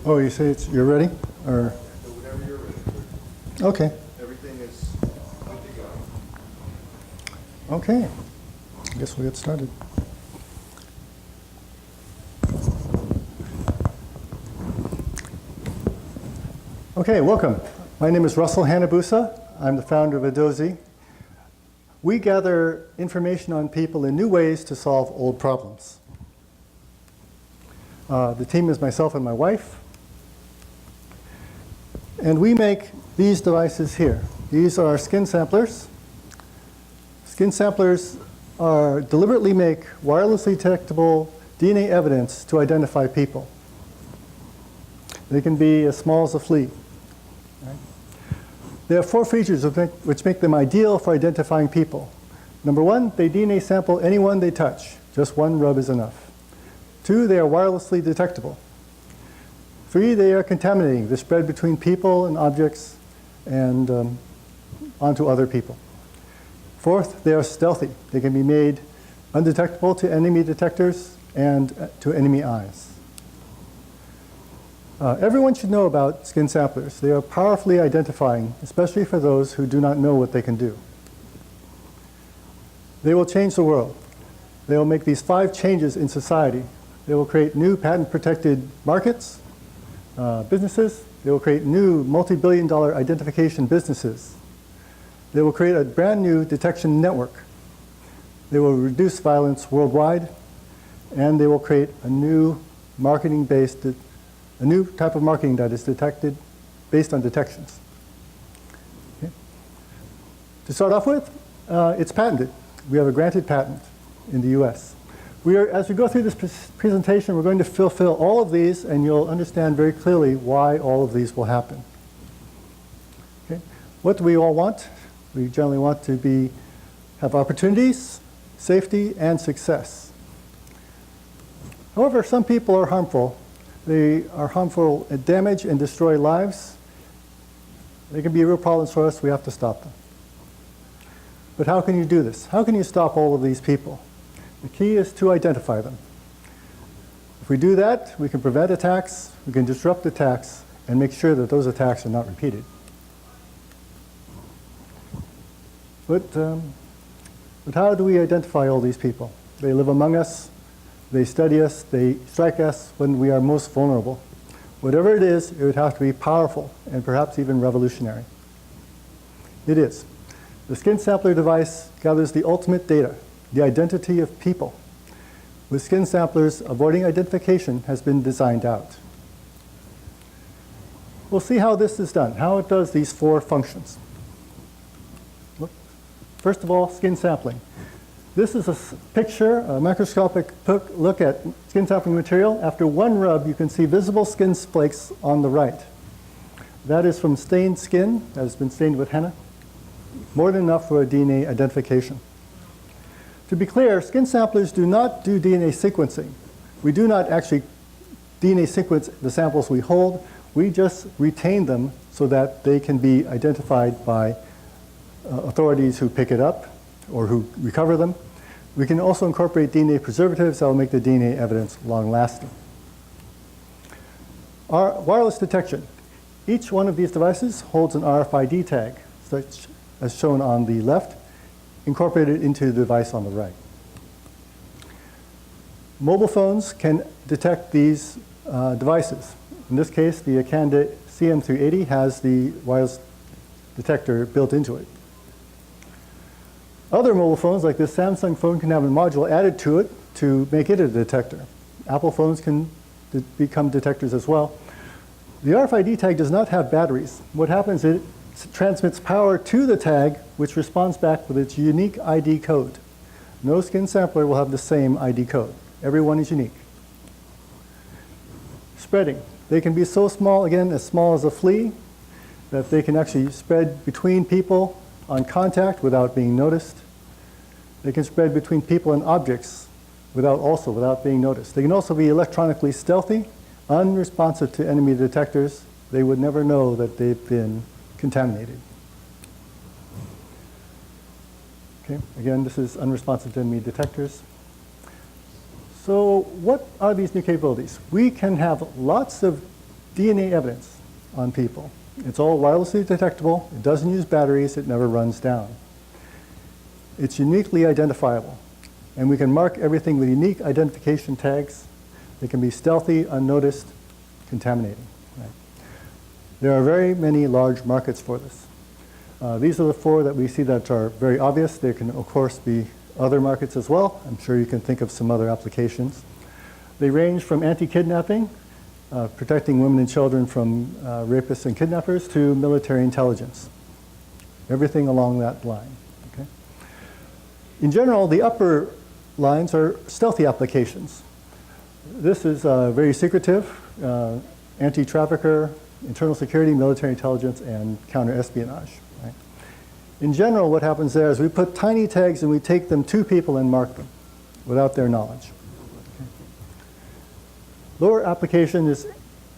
Oh, you say you're ready? Or? So whenever you're ready. Okay. Everything is good to go. Okay. I guess we'll get started. Okay, welcome. My name is Russell Hanabusa. I'm the founder of ADAISI. We gather information on people in new ways to solve old problems. The team is myself and my wife. And we make these devices here. These are SkinSamplers. SkinSamplers deliberately make wirelessly detectable DNA evidence to identify people. They can be as small as a flea. Right? There are 4 features which make them ideal for identifying people. Number 1, they DNA sample anyone they touch. Just one rub is enough. 2, they are wirelessly detectable. 3, they are contaminating. They spread between people and objects and onto other people. 4th, they are stealthy. They can be made undetectable to enemy detectors and to enemy eyes. Everyone should know about SkinSamplers. They are powerfully identifying, especially for those who do not know what they can do. They will change the world. They will make these 5 changes in society. They will create new patent-protected markets, businesses. They will create new multi-billion-dollar identification businesses. They will create a brand new detection network. They will reduce violence worldwide, and they will create a new a new type of marketing that is detected based on detections. Okay. To start off with, it's patented. We have a granted patent in the US. As we go through this presentation, we're going to fulfill all of these, and you'll understand very clearly why all of these will happen. Okay. What do we all want? We generally want to have opportunities, safety, and success. However, some people are harmful. They are harmful and damage and destroy lives. They can be real problems for us. We have to stop them. But how can you do this? How can you stop all of these people? The key is to identify them. If we do that, we can prevent attacks, we can disrupt attacks, and make sure that those attacks are not repeated. But how do we identify all these people? They live among us, they study us, they strike us when we are most vulnerable. Whatever it is, it would have to be powerful and perhaps even revolutionary. It is. The SkinSampler device gathers the ultimate data, the identity of people. With SkinSamplers, avoiding identification has been designed out. We'll see how this is done, how it does these 4 functions. First of all, skin sampling. This is a picture, a microscopic look at skin sampling material. After one rub, you can see visible skin flakes on the right. That is from stained skin that has been stained with henna. More than enough for a DNA identification. To be clear, SkinSamplers do not do DNA sequencing. We do not actually DNA sequence the samples we hold. We just retain them so that they can be identified by authorities who pick it up or who recover them. We can also incorporate DNA preservatives that will make the DNA evidence long-lasting. Our wireless detection. Each one of these devices holds an RFID tag, such as shown on the left, incorporated into the device on the right. Mobile phones can detect these devices. In this case, the Akanda CM380 has the wireless detector built into it. Other mobile phones, like this Samsung phone, can have a module added to it to make it a detector. Apple phones can become detectors as well. The RFID tag does not have batteries. What happens is it transmits power to the tag, which responds back with its unique ID code. No skin sampler will have the same ID code. Everyone is unique. Spreading. They can be so small, again, as small as a flea, that they can actually spread between people on contact without being noticed. They can spread between people and objects without being noticed. They can also be electronically stealthy, unresponsive to enemy detectors. They would never know that they've been contaminated. Okay, again, this is unresponsive to enemy detectors. So what are these new capabilities? We can have lots of DNA evidence on people. It's all wirelessly detectable. It doesn't use batteries. It never runs down. It's uniquely identifiable. And we can mark everything with unique identification tags. They can be stealthy, unnoticed, contaminating. Right? There are very many large markets for this. These are the four that we see that are very obvious. There can, of course, be other markets as well. I'm sure you can think of some other applications. They range from anti-kidnapping, protecting women and children from rapists and kidnappers, to military intelligence. Everything along that line. Okay? In general, the upper lines are stealthy applications. This is very secretive, anti-trafficker, internal security, military intelligence, and counter-espionage. Right? In general, what happens there is we put tiny tags and we take them to people and mark them without their knowledge. Okay. Lower application is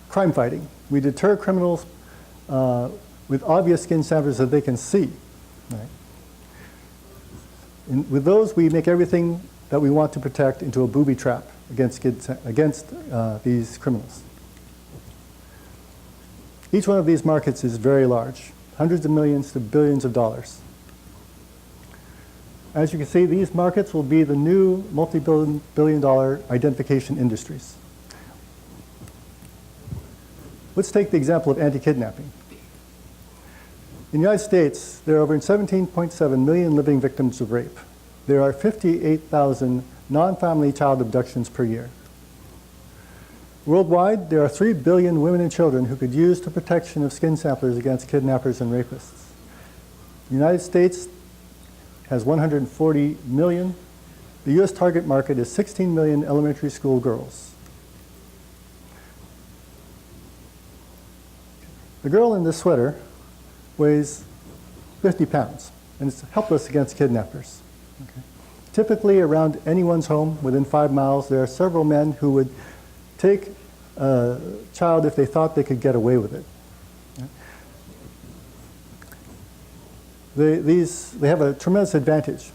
crime fighting. We deter criminals with obvious skin samplers that they can see. Right? With those, we make everything that we want to protect into a booby trap against these criminals. Each one of these markets is very large, hundreds of millions to billions of dollars. As you can see, these markets will be the new multi-billion-dollar identification industries. Let's take the example of anti-kidnapping. In the United States, there are over 17.7 million living victims of rape. There are 58,000 non-family child abductions per year. Worldwide, there are 3 billion women and children who could use the protection of skin samplers against kidnappers and rapists. The United States has 140 million. The U.S. target market is 16 million elementary school girls. The girl in this sweater weighs 50 pounds, and it's helpless against kidnappers. Okay. Typically, around anyone's home, within 5 miles, there are several men who would take a child if they thought they could get away with it. They have a tremendous advantage.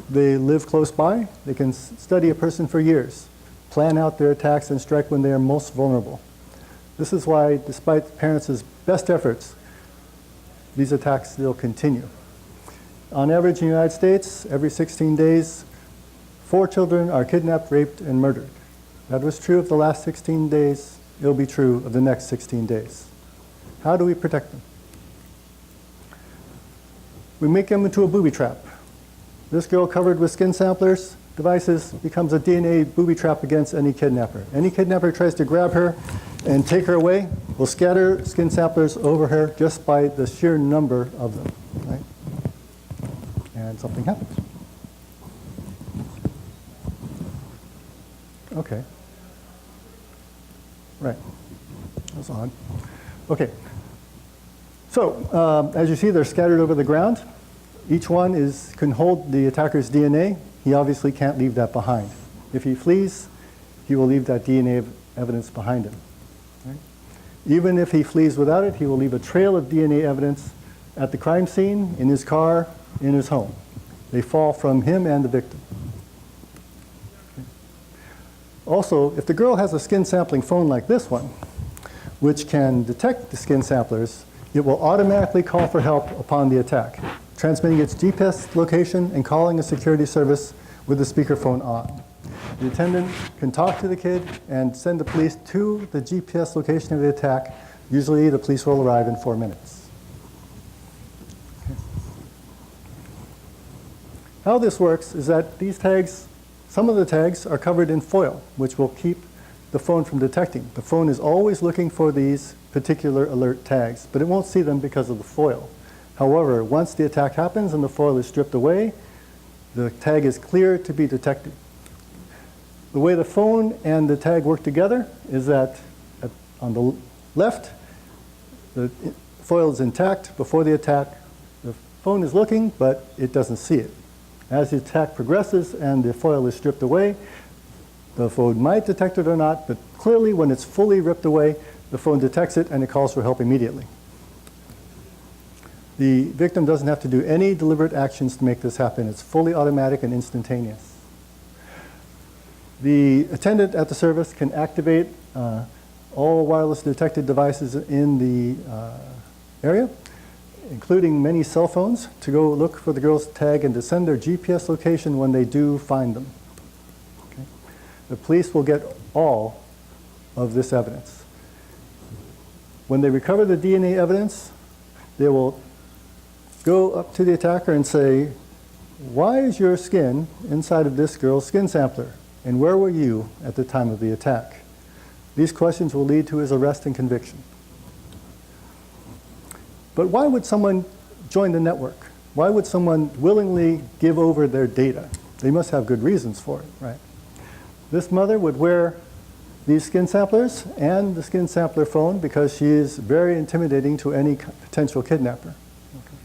They live close by. They can study a person for years, plan out their attacks, and strike when they are most vulnerable. This is why, despite parents' best efforts, these attacks still continue. On average in the United States, every 16 days, 4 children are kidnapped, raped, and murdered. That was true of the last 16 days. It'll be true of the next 16 days. How do we protect them? We make them into a booby trap. This girl covered with skin samplers devices becomes a DNA booby trap against any kidnapper. Any kidnapper tries to grab her and take her away, will scatter skin samplers over her just by the sheer number of them. Right? And something happens. Okay. Right. That's odd. Okay. So, as you see, they're scattered over the ground. Each one can hold the attacker's DNA. He obviously can't leave that behind. If he flees, he will leave that DNA evidence behind him. Right? Even if he flees without it, he will leave a trail of DNA evidence at the crime scene, in his car, in his home. They fall from him and the victim. Okay. Also, if the girl has a skin sampling phone like this one, which can detect the skin samplers, it will automatically call for help upon the attack, transmitting its GPS location and calling a security service with the speakerphone on. The attendant can talk to the kid and send the police to the GPS location of the attack. Usually the police will arrive in 4 minutes. Okay. How this works is that these tags, some of the tags are covered in foil, which will keep the phone from detecting. The phone is always looking for these particular alert tags, but it won't see them because of the foil. However, once the attack happens and the foil is stripped away, the tag is clear to be detected. The way the phone and the tag work together is that on the left, the foil is intact before the attack. The phone is looking, but it doesn't see it. As the attack progresses and the foil is stripped away, the phone might detect it or not, but clearly when it's fully ripped away, the phone detects it and it calls for help immediately. The victim doesn't have to do any deliberate actions to make this happen. It's fully automatic and instantaneous. The attendant at the service can activate all wireless detected devices in the area, including many cell phones, to go look for the girl's tag and to send their GPS location when they do find them. Okay? The police will get all of this evidence. When they recover the DNA evidence, they will go up to the attacker and say, why is your skin inside of this girl's skin sampler? And where were you at the time of the attack? These questions will lead to his arrest and conviction. But why would someone join the network? Why would someone willingly give over their data? They must have good reasons for it, right? This mother would wear these skin samplers and the skin sampler phone because she is very intimidating to any potential kidnapper. Okay.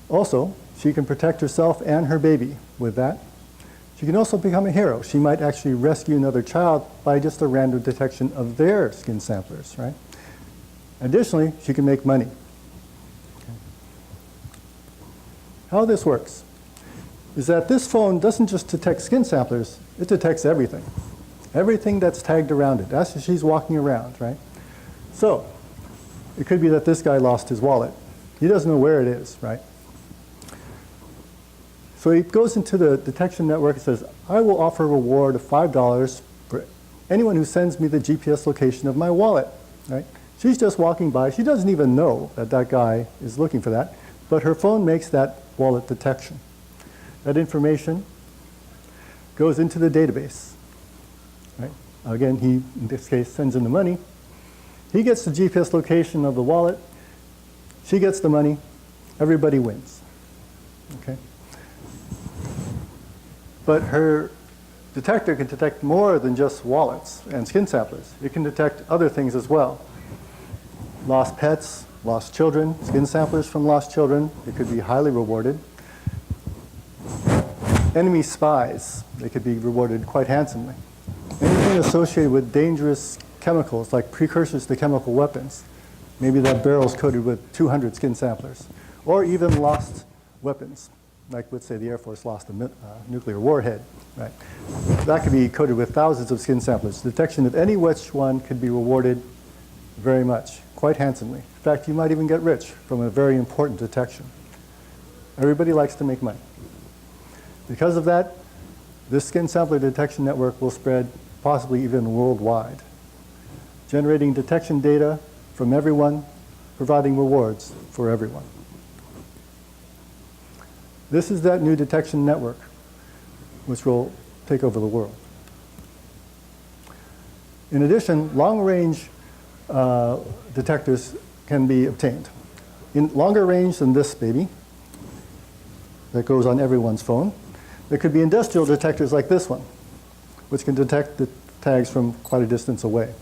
Also, she can protect herself and her baby with that. She can also become a hero. She might actually rescue another child by just a random detection of their skin samplers, right? Additionally, she can make money. Okay. How this works is that this phone doesn't just detect skin samplers, it detects everything. Everything that's tagged around it. That's as she's walking around, right? So, it could be that this guy lost his wallet. He doesn't know where it is, right? So he goes into the detection network and says, I will offer a reward of $5 for anyone who sends me the GPS location of my wallet, right? She's just walking by. She doesn't even know that that guy is looking for that, but her phone makes that wallet detection. That information goes into the database, right? Again, he, in this case, sends in the money. He gets the GPS location of the wallet. She gets the money. Everybody wins, okay? But her detector can detect more than just wallets and skin samplers. It can detect other things as well. Lost pets, lost children, skin samplers from lost children. It could be highly rewarded. Enemy spies, they could be rewarded quite handsomely. Anything associated with dangerous chemicals, like precursors to chemical weapons. Maybe that barrel's coated with 200 skin samplers. Or even lost weapons. Like, let's say the Air Force lost a nuclear warhead, right? That could be coated with thousands of skin samplers. Detection of any which one could be rewarded very much, quite handsomely. In fact, you might even get rich from a very important detection. Everybody likes to make money. Because of that, this skin sampler detection network will spread possibly even worldwide, generating detection data from everyone, providing rewards for everyone. This is that new detection network, which will take over the world. In addition, long-range detectors can be obtained. In longer range than this baby, that goes on everyone's phone, there could be industrial detectors like this one, which can detect the tags from quite a distance away.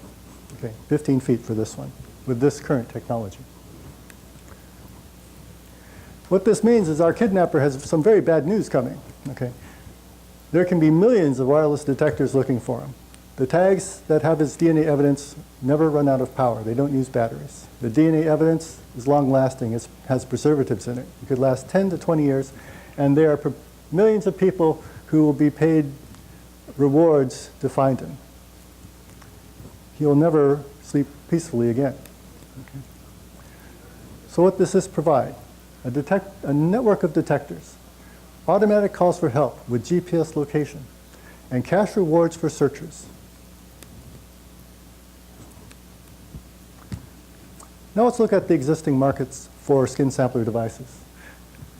Okay, 15 feet for this one, with this current technology. What this means is our kidnapper has some very bad news coming. Okay? There can be millions of wireless detectors looking for him. The tags that have his DNA evidence never run out of power. They don't use batteries. The DNA evidence is long-lasting. It has preservatives in it. It could last 10 to 20 years, and there are millions of people who will be paid rewards to find him. He will never sleep peacefully again. Okay? So what does this provide? A network of detectors, automatic calls for help with GPS location, and cash rewards for searchers. Now let's look at the existing markets for skin sampler devices.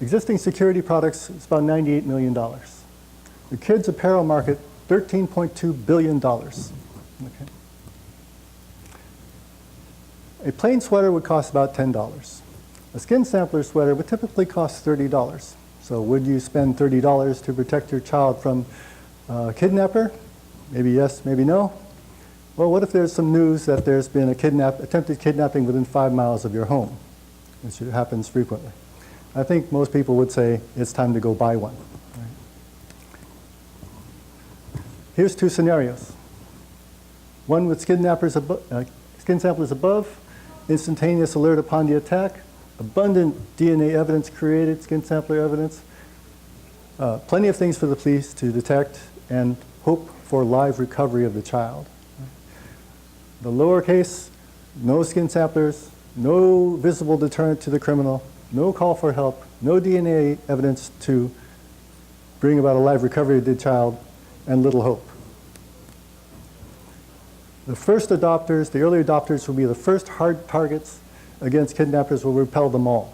Existing security products is about $98 million. The kids apparel market, $13.2 billion. Okay. A plain sweater would cost about $10. A skin sampler sweater would typically cost $30. So would you spend $30 to protect your child from a kidnapper? Maybe yes, maybe no. Well, what if there's some news that there's been attempted kidnapping within 5 miles of your home, which happens frequently? I think most people would say it's time to go buy one. Right? Here's two scenarios. One with skin samplers above, instantaneous alert upon the attack, abundant DNA evidence created, skin sampler evidence, plenty of things for the police to detect and hope for live recovery of the child. The lowercase, no skin samplers, no visible deterrent to the criminal, no call for help, no DNA evidence to bring about a live recovery of the child, and little hope. The first adopters, the early adopters, will be the first hard targets against kidnappers, will repel them all.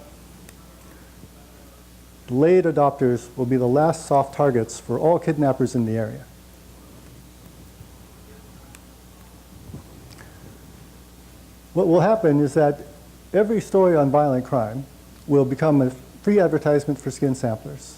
The late adopters will be the last soft targets for all kidnappers in the area. What will happen is that every story on violent crime will become a free advertisement for SkinSamplers.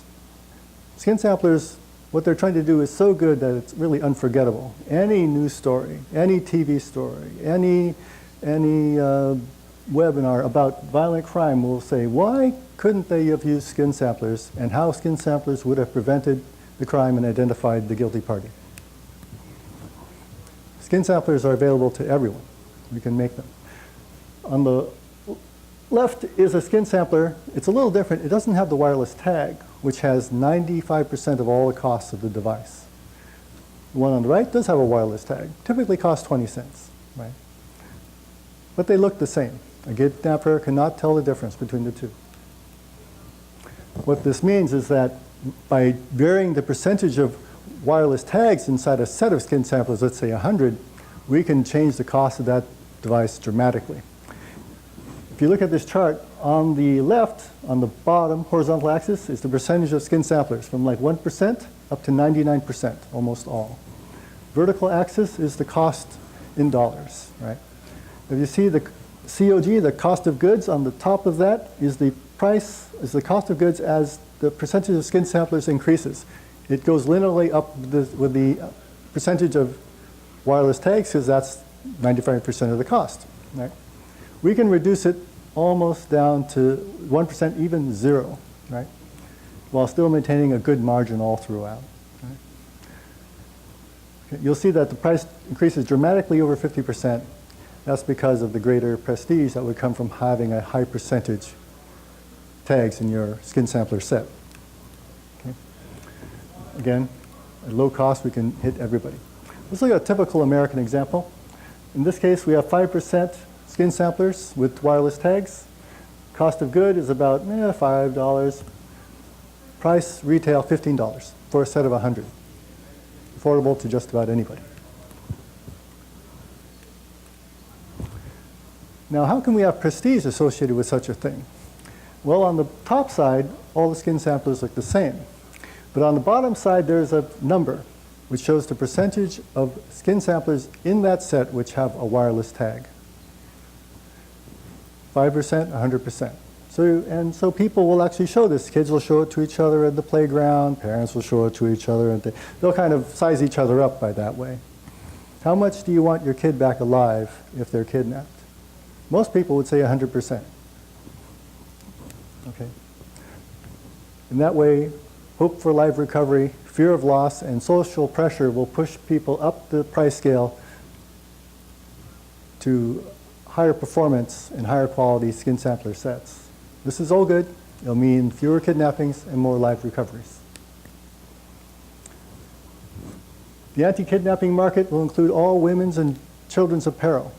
SkinSamplers, what they're trying to do is so good that it's really unforgettable. Any news story, any TV story, any webinar about violent crime will say, why couldn't they have used SkinSamplers, and how SkinSamplers would have prevented the crime and identified the guilty party. SkinSamplers are available to everyone. You can make them. On the left is a SkinSampler. It's a little different. It doesn't have the wireless tag, which has 95% of all the costs of the device. The one on the right does have a wireless tag. Typically costs 20 cents, right? But they look the same. A kidnapper cannot tell the difference between the two. What this means is that by varying the percentage of wireless tags inside a set of SkinSamplers, let's say 100, we can change the cost of that device dramatically. If you look at this chart, on the left, on the bottom horizontal axis, is the percentage of SkinSamplers from like 1% up to 99%, almost all. Vertical axis is the cost in dollars, right? If you see the COG, the cost of goods, on the top of that is the price, is the cost of goods as the percentage of SkinSamplers increases. It goes linearly up with the percentage of wireless tags, because that's 95% of the cost, right? We can reduce it almost down to 1%, even 0, right? While still maintaining a good margin all throughout. Right? Okay, you'll see that the price increases dramatically over 50%. That's because of the greater prestige that would come from having a high percentage tags in your SkinSampler set. Okay? Again, at low cost, we can hit everybody. Let's look at a typical American example. In this case, we have 5% SkinSamplers with wireless tags. Cost of good is about $5. Price retail $15 for a set of 100. Affordable to just about anybody. Now, how can we have prestige associated with such a thing? Well, on the top side, all the SkinSamplers look the same. But on the bottom side, there's a number which shows the percentage of SkinSamplers in that set which have a wireless tag. 5%, 100%. So people will actually show this. Kids will show it to each other at the playground. Parents will show it to each other. And they'll kind of size each other up by that way. How much do you want your kid back alive if they're kidnapped? Most people would say 100%. Okay. In that way, hope for live recovery, fear of loss, and social pressure will push people up the price scale to higher performance and higher quality SkinSampler sets. This is all good. It'll mean fewer kidnappings and more live recoveries. The anti-kidnapping market will include all women's and children's apparel.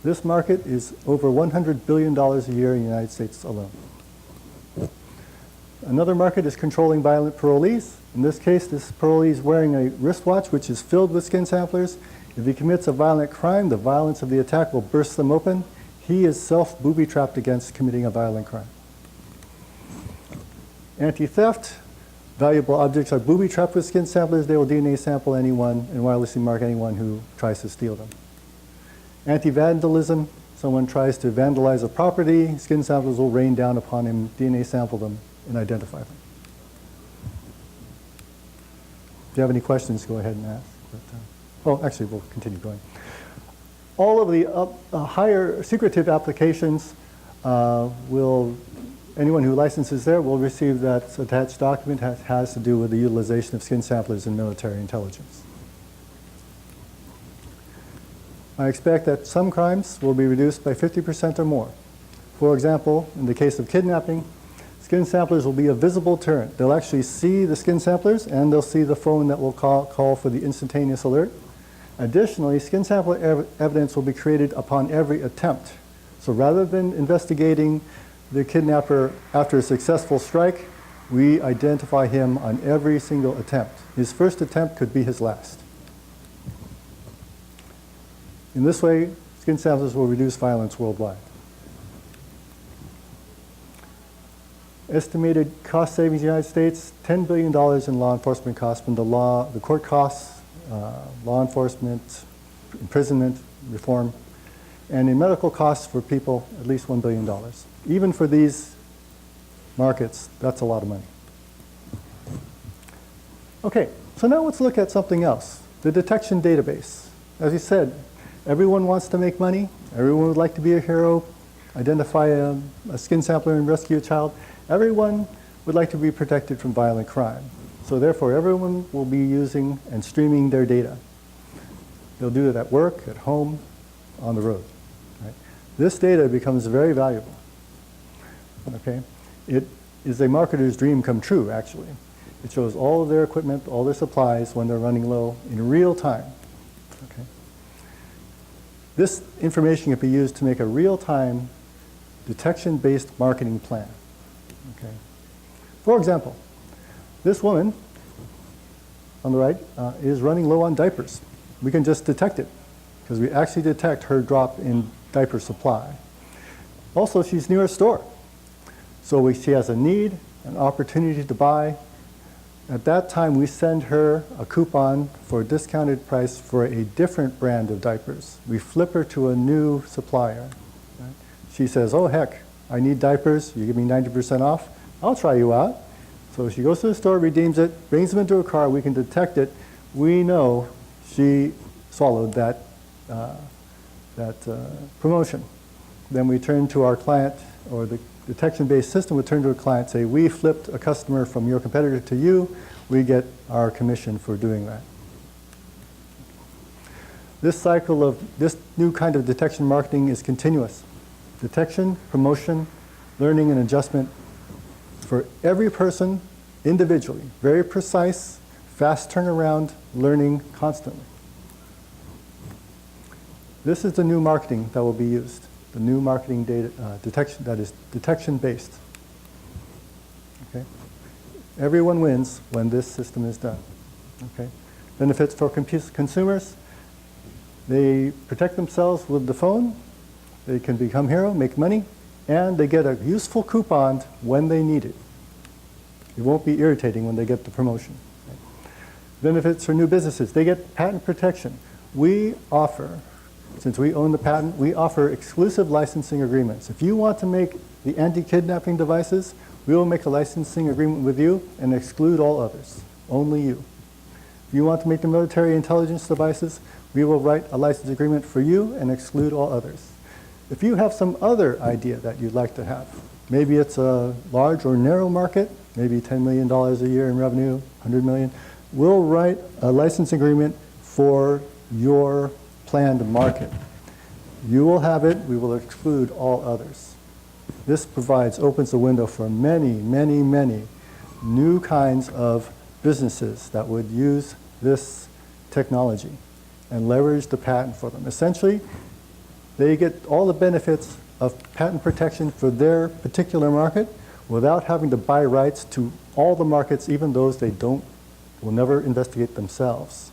This market is over $100 billion a year in the United States alone. Another market is controlling violent parolees. In this case, this parolee is wearing a wristwatch which is filled with SkinSamplers. If he commits a violent crime, the violence of the attack will burst them open. He is self-booby-trapped against committing a violent crime. Anti-theft. Valuable objects are booby-trapped with SkinSamplers. They will DNA sample anyone and wirelessly mark anyone who tries to steal them. Anti-vandalism. Someone tries to vandalize a property. SkinSamplers will rain down upon him, DNA sample them, and identify them. If you have any questions, go ahead and ask. But, actually, we'll continue going. All of the higher secretive applications anyone who licenses there will receive that attached document that has to do with the utilization of SkinSamplers in military intelligence. I expect that some crimes will be reduced by 50% or more. For example, in the case of kidnapping, SkinSamplers will be a visible deterrent. They'll actually see the SkinSamplers, and they'll see the phone that will call for the instantaneous alert. Additionally, SkinSampler evidence will be created upon every attempt. So rather than investigating the kidnapper after a successful strike, we identify him on every single attempt. His first attempt could be his last. In this way, SkinSamplers will reduce violence worldwide. Estimated cost savings in the United States, $10 billion in law enforcement costs from the court costs, law enforcement, imprisonment, reform, and in medical costs for people, at least $1 billion. Even for these markets, that's a lot of money. Okay, so now let's look at something else, the detection database. As you said, everyone wants to make money, everyone would like to be a hero, identify a skin sampler and rescue a child. Everyone would like to be protected from violent crime. So therefore, everyone will be using and streaming their data. They'll do it at work, at home, on the road. Right? This data becomes very valuable. Okay? It is a marketer's dream come true, actually. It shows all of their equipment, all their supplies when they're running low in real time. Okay? This information can be used to make a real-time detection-based marketing plan. Okay. For example, this woman on the right is running low on diapers. We can just detect it because we actually detect her drop in diaper supply. Also, she's near a store. So she has a need, an opportunity to buy. At that time, we send her a coupon for a discounted price for a different brand of diapers. We flip her to a new supplier. Right? She says, oh heck, I need diapers, you give me 90% off, I'll try you out. So she goes to the store, redeems it, brings them into a car, we can detect it. We know she swallowed that promotion. Then we turn to our client, or the detection-based system would turn to a client, say, we flipped a customer from your competitor to you, we get our commission for doing that. This cycle of this new kind of detection marketing is continuous. Detection, promotion, learning, and adjustment for every person individually. Very precise, fast turnaround, learning constantly. This is the new marketing that will be used. The new marketing data detection that is detection-based. Okay? Everyone wins when this system is done. Okay? Benefits for consumers. They protect themselves with the phone. They can become hero, make money, and they get a useful coupon when they need it. It won't be irritating when they get the promotion. Okay? Benefits for new businesses. They get patent protection. We offer, since we own the patent, we offer exclusive licensing agreements. If you want to make the anti-kidnapping devices, we will make a licensing agreement with you and exclude all others, only you. If you want to make the military intelligence devices, we will write a license agreement for you and exclude all others. If you have some other idea that you'd like to have, maybe it's a large or narrow market, maybe $10 million a year in revenue, 100 million, we'll write a license agreement for your planned market. You will have it, we will exclude all others. This opens the window for many, many, many new kinds of businesses that would use this technology and leverage the patent for them. Essentially, they get all the benefits of patent protection for their particular market without having to buy rights to all the markets, even those they will never investigate themselves.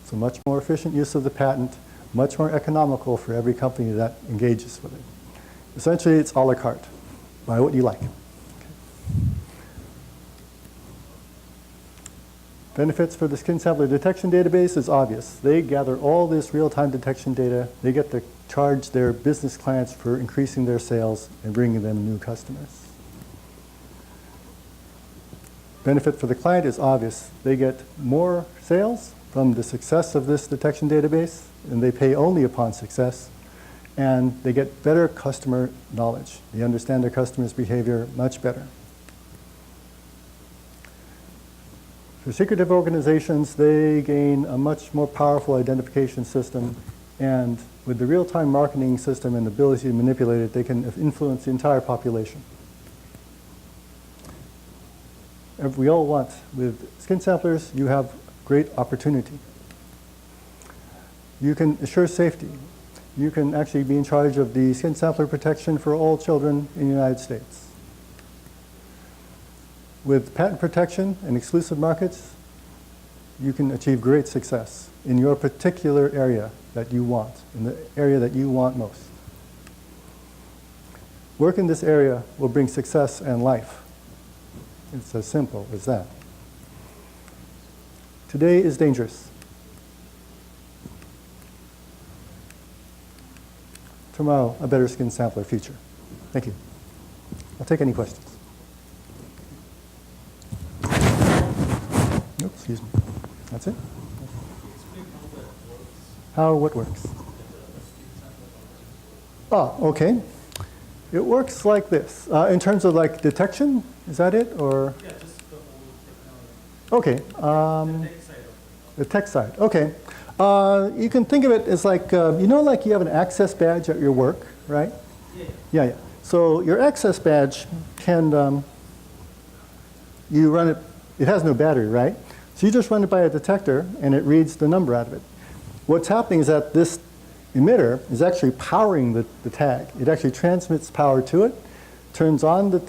So much more efficient use of the patent, much more economical for every company that engages with it. Essentially, it's a la carte. Buy what you like. Okay. Benefits for the SkinSampler detection database is obvious. They gather all this real-time detection data. They get to charge their business clients for increasing their sales and bringing them new customers. Benefit for the client is obvious. They get more sales from the success of this detection database, and they pay only upon success. And they get better customer knowledge. They understand their customers' behavior much better. For secretive organizations, they gain a much more powerful identification system, and with the real-time marketing system and the ability to manipulate it, they can influence the entire population. If we all want, with SkinSamplers, you have great opportunity. You can assure safety. You can actually be in charge of the skin sampler protection for all children in the United States. With patent protection and exclusive markets, you can achieve great success in your particular area that you want, in the area that you want most. Work in this area will bring success and life. It's as simple as that. Today is dangerous. Tomorrow, a better skin sampler future. Thank you. I'll take any questions. Nope, excuse me. That's it? How what works? Oh, okay. It works like this. In terms of like detection, is that it? Or? Yeah, just the whole technology. Okay. The tech side of it. The tech side. Okay. You can think of it as like, you know, like you have an access badge at your work, right? Yeah. Yeah. So your access badge can, you run it, it has no battery, right? So you just run it by a detector and it reads the number out of it. What's happening is that this emitter is actually powering the tag. It actually transmits power to it, turns on the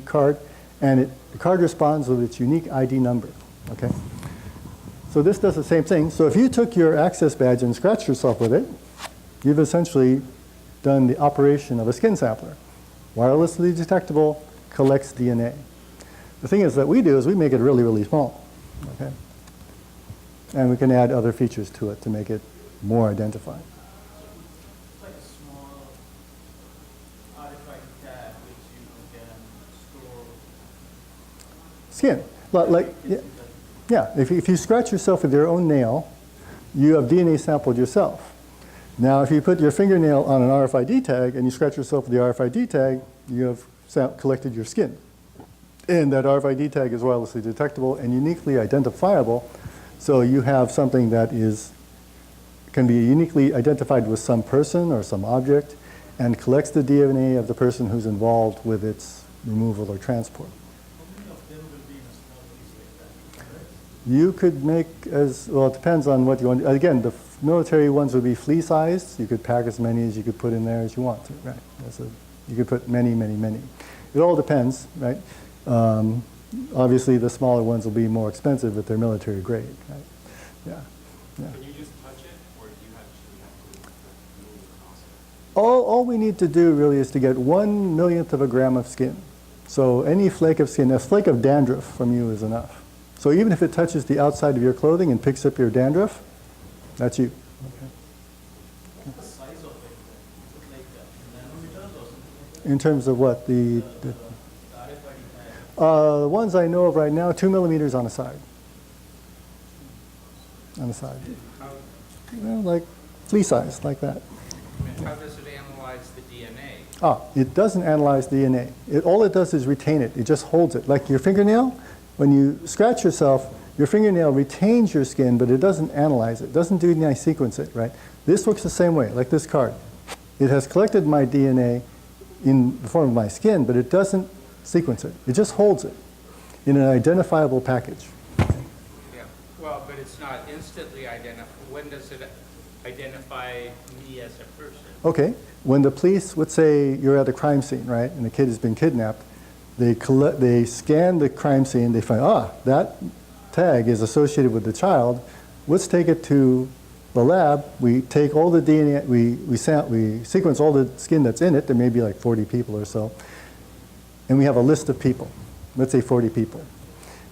card, and the card responds with its unique ID number, okay? So this does the same thing. So if you took your access badge and scratched yourself with it, you've essentially done the operation of a skin sampler. Wirelessly detectable, collects DNA. The thing is that we do is we make it really, really small, okay? And we can add other features to it to make it more identified. It's like a small RFID tag which you can store. Skin, like yeah. If you scratch yourself with your own nail, you have DNA sampled yourself. Now, if you put your fingernail on an RFID tag and you scratch yourself with the RFID tag, you have collected your skin. And that RFID tag is wirelessly detectable and uniquely identifiable. So you have something that can be uniquely identified with some person or some object and collects the DNA of the person who's involved with its removal or transport. How many of them will be in a small piece like that? You could make well, it depends on what you want. Again, the military ones would be flea-sized. You could pack as many as you could put in there as you want to, right? You could put many, many, many. It all depends, right? Obviously, the smaller ones will be more expensive if they're military grade, right? Yeah. Can you just touch it, or do you actually have to move across it? All we need to do really is to get 1/1,000,000th of a gram of skin. So any flake of skin, a flake of dandruff from you is enough. So even if it touches the outside of your clothing and picks up your dandruff, that's you. Okay. What's the size of it? Is it like nanometers or something like that? In terms of what? The The RFID tag. the ones I know of right now, 2 millimeters on the side. On the side. Well, like flea size, like that. How does it analyze the DNA? It doesn't analyze DNA. All it does is retain it. It just holds it. Like your fingernail, when you scratch yourself, your fingernail retains your skin, but it doesn't analyze it. It doesn't DNA sequence it, right? This works the same way, like this card. It has collected my DNA in the form of my skin, but it doesn't sequence it. It just holds it in an identifiable package. Yeah. Well, but it's not instantly identified. When does it identify me as a person? Okay, when the police, let's say you're at a crime scene, right, and the kid has been kidnapped, they scan the crime scene, they find, that tag is associated with the child, let's take it to the lab, we take all the DNA, we sequence all the skin that's in it, there may be like 40 people or so, and we have a list of people, let's say 40 people.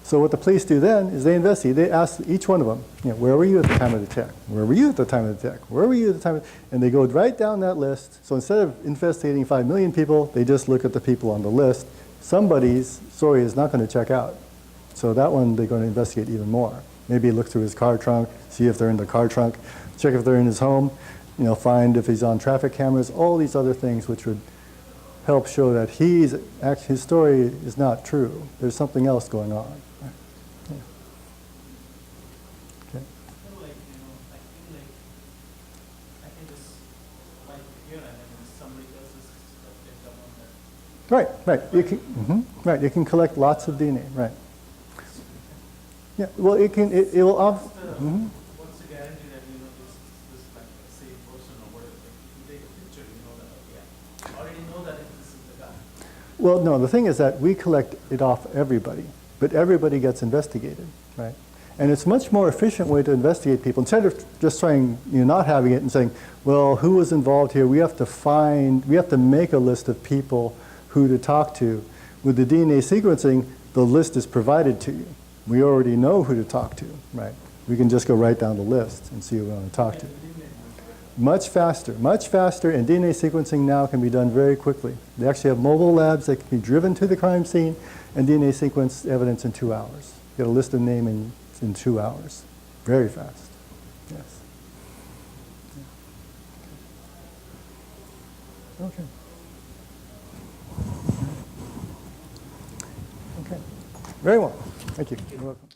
So what the police do then is they investigate. They ask each one of them, where were you at the time of the attack? Where were you at the time of the attack? Where were you at the time of And they go right down that list. So instead of investigating 5 million people, they just look at the people on the list. Somebody's story is not going to check out. So that one they're going to investigate even more. Maybe look through his car trunk, see if they're in the car trunk, check if they're in his home, find if he's on traffic cameras, all these other things which would help show that his story is not true. There's something else going on. Right. You can collect lots of DNA. Right. Yeah. Well, it will. What's the guarantee that this Well, no, the thing is that we collect it off everybody, but everybody gets investigated, right? And it's a much more efficient way to investigate people. Instead of just trying, not having it and saying, well, who was involved here? We have to make a list of people who to talk to. With the DNA sequencing, the list is provided to you. We already know who to talk to, right? We can just go right down the list and see who we want to talk to. Much faster, and DNA sequencing now can be done very quickly. They actually have mobile labs that can be driven to the crime scene and DNA sequence evidence in 2 hours. Get a list of names in 2 hours. Very fast, yes. Okay. Okay, very well. Thank you. You're welcome.